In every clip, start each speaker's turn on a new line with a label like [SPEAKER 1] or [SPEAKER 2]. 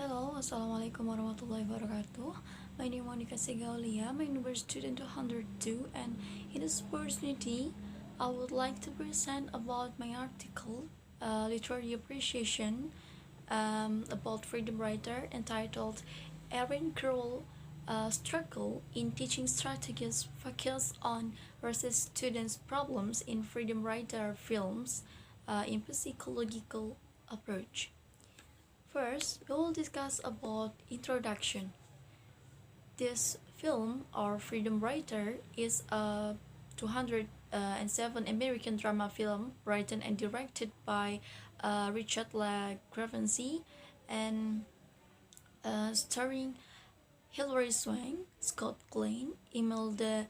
[SPEAKER 1] Hello, Assalamualaikum warahmatullahi wabarakatuh. My name is Monica Segaulia. My number is student 202, and in this opportunity, I would like to present about my article, Literary Appreciation, about freedom writer entitled Erin Crowell Struggle in Teaching Strategies Focus on versus Students' Problems in Freedom Writer Films in Psychological Approach. First, we will discuss about introduction. This film, or Freedom Writer, is a 207 American drama film written and directed by Richard LaGravency and starring Hilary Swank, Scott Glenn, Imelda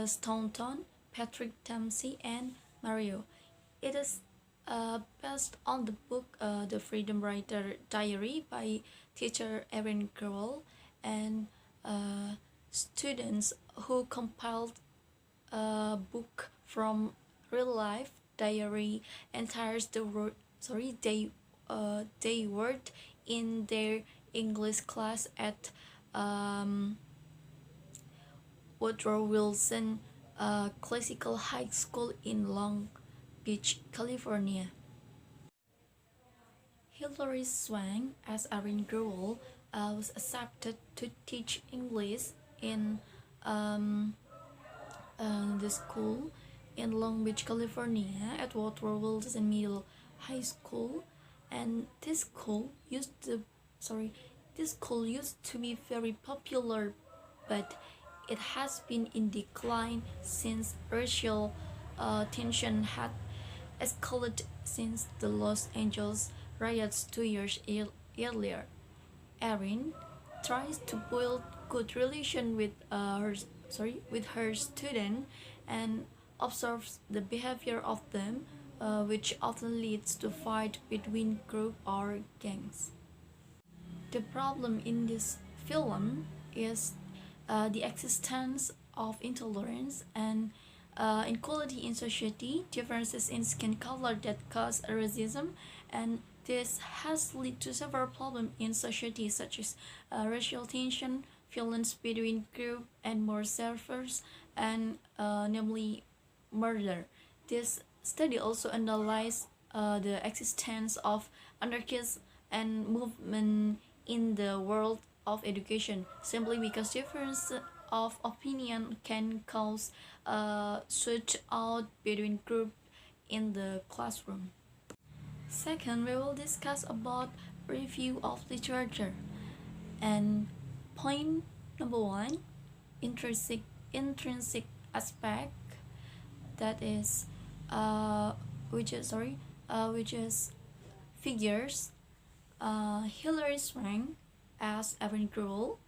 [SPEAKER 1] Staunton, Patrick Dempsey, and Mario. It is based on the book The Freedom Writer Diary by teacher Erin Crowell and students who compiled a book from real life diary entires the word they worked in their English class at Woodrow Wilson Classical High School in Long Beach, California. Hilary Swank as Erin Crowell was accepted to teach English in the school in Long Beach, California at Woodrow Wilson Middle High School, and this school used to be very popular, but it has been in decline since racial tension had escalated since the Los Angeles riots 2 years earlier. Erin tries to build good relation with her student and observes the behavior of them, which often leads to fight between group or gangs. The problem in this film is the existence of intolerance and inequality in society, differences in skin color that cause racism, and this has led to several problems in society such as racial tension, violence between groups, and more surfers, and namely murder. This study also analyzed the existence of anarchists and movement in the world of education simply because difference of opinion can cause switch out between groups in the classroom. Second, we will discuss about review of literature. And point number one, intrinsic aspect, that is which is figures. Hilary Swank as Erin Crowell,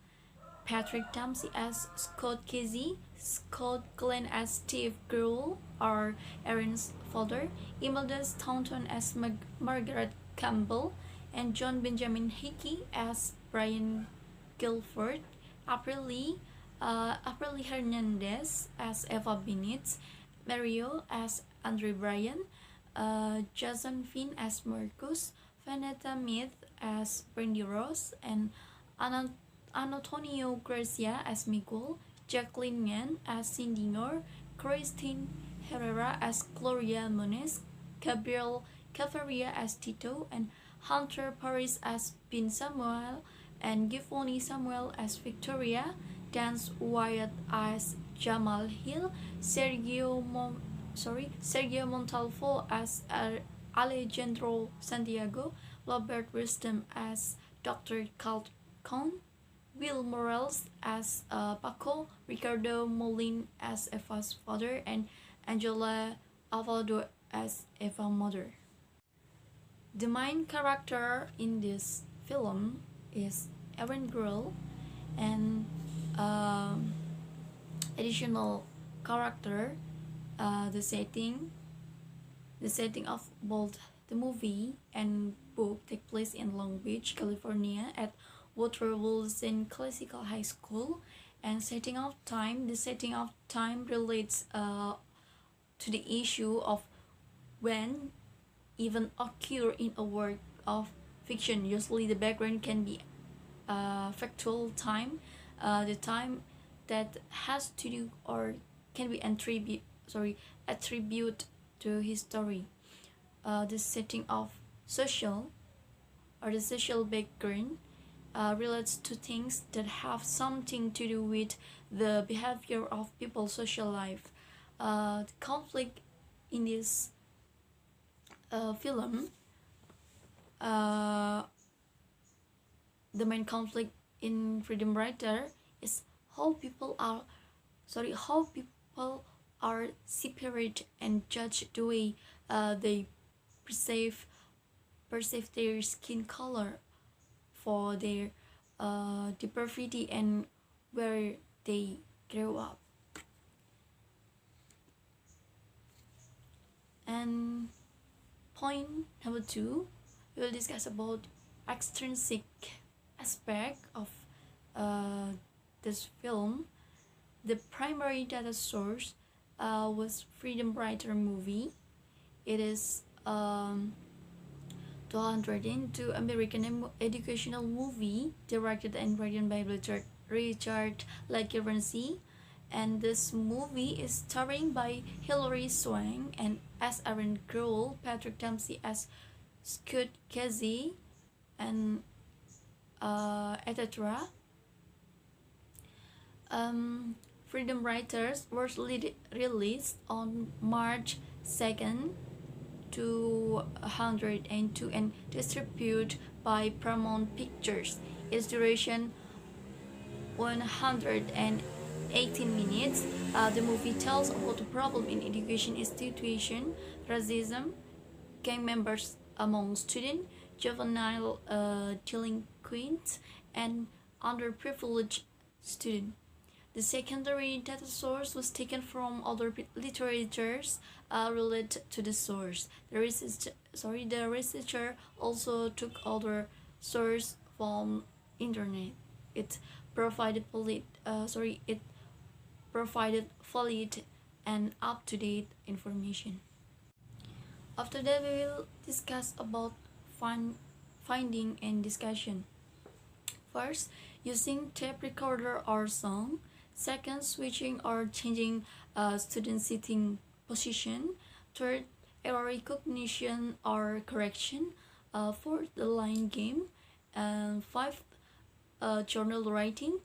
[SPEAKER 1] Patrick Dempsey as Scott Casey, Scott Glenn as Steve Crowell or Erin's father, Imelda Staunton as Margaret Campbell, and John Benjamin Hickey as Brian Guilford, April Lee Hernandez as Eva Bennett, Mario as Andre Bryan, Jason Finn as Marcus, Vanessa Meath as Brandy Rose, and Antonio Garcia as Miguel, Jacqueline Yan as Cindy Nor, Christine Herrera as Gloria Muniz, Gabriel Cavaria as Tito, and Hunter Paris as Bin Samuel, and Gifoni Samuel as Victoria, Dance Wyatt as Jamal Hill, Sergio Montalvo as Alejandro Santiago, Robert Wisdom as Dr. Carl Cohn, Will Morales as Paco, Ricardo Molin as Eva's father, and Angela Alvarado as Eva's mother. The main character in this film is Erin Crowell, and additional character, the setting of both the movie and book take place in Long Beach, California at Woodrow Wilson Classical High School, and the setting of time relates to the issue of when even occur in a work of fiction. Usually the background can be factual time, the time that has to do or can be attribute to history. The setting of social or the social background relates to things that have something to do with the behavior of people's social life. The conflict in this film, uh, the main conflict in Freedom Writer is how people are how people are separate and judged the way they perceive perceive their skin color for their diversity and where they grow up. And point number two, we will discuss about extrinsic aspect of uh, this film. The primary data source was Freedom Writer movie. It is 202 American educational movie directed and written by Richard LaGuerre, and this movie is starring by Hilary Swank and as Aaron Grohl, Patrick Dempsey as Scott Casey, and etc. Freedom Writers was released on March 2nd, 202 and distributed by Paramount Pictures. Its duration 118 minutes. The movie tells about the problem in education institution, racism, gang members among students, juvenile delinquents, and underprivileged students. The secondary data source was taken from other literatures related to the source. The researcher also took other source from internet. It provided valid and up-to-date information. After that, we will discuss about finding and discussion. First, using tape recorder or song. Second, switching or changing student sitting position. Third, error recognition or correction. Fourth, the line game. And fifth, journal writing.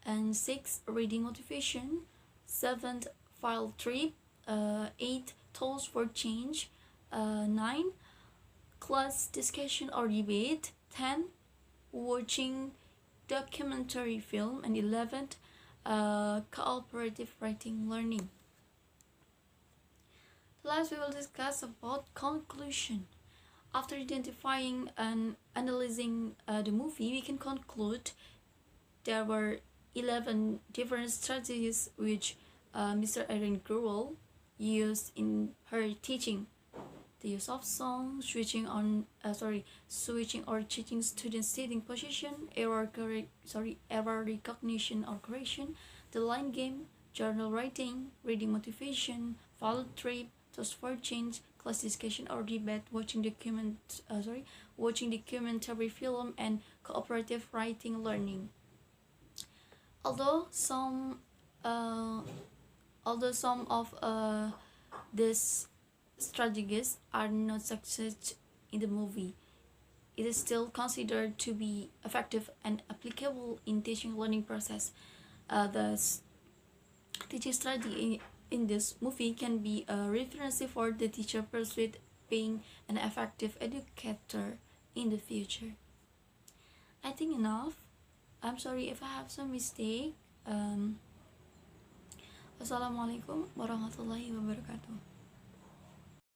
[SPEAKER 1] And sixth, reading motivation. Seventh, file trip. Eight, tools for change. 9, class discussion or debate. 10, watching documentary film. And 11, cooperative writing learning. Last, we will discuss about conclusion. After identifying and analyzing the movie, we can conclude there were 11 different strategies which Mr. Aaron Grohl used in her teaching. The use of song, switching or changing student sitting position, error recognition or correction, the line game, journal writing, reading motivation, field trip, toast for change, class discussion or debate, watching documentary film, and cooperative writing learning. Although some of these strategies are not success in the movie, it is still considered to be effective and applicable in teaching learning process. Thus, teaching strategy in this movie can be a reference for the teacher pursuit being an effective educator in the future. I think enough. I'm sorry if I have some mistake. Wassalamualaikum warahmatullahi wabarakatuh.